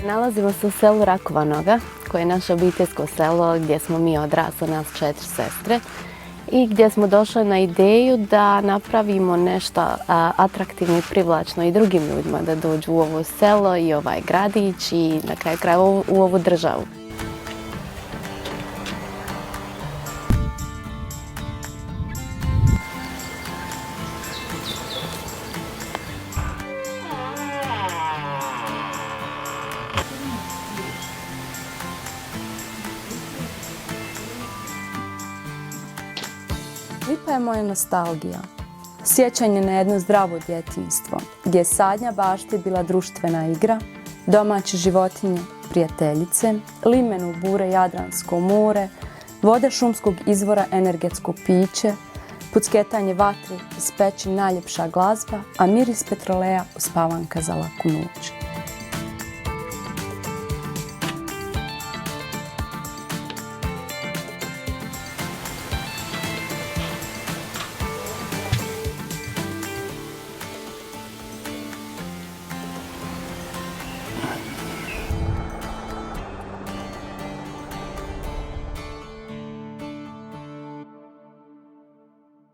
Nalazimo se u selu Rakova Noga, koje je naše obiteljsko selo gdje smo mi odrasli, nas 4 sestre, i gdje smo došli na ideju da napravimo nešto atraktivno i privlačno i drugim ljudima da dođu u ovo selo i ovaj gradić i na kraju krajeva u ovu državu. Lipa je moja nostalgija, sjećanje na jedno zdravo djetinjstvo, gdje je sadnja bašte bila društvena igra, domaće životinje, prijateljice, limen u bure Jadransko more, voda šumskog izvora energetsko piće, pucketanje vatre iz peći najljepša glazba, a miris petroleja uspavanka za laku noć.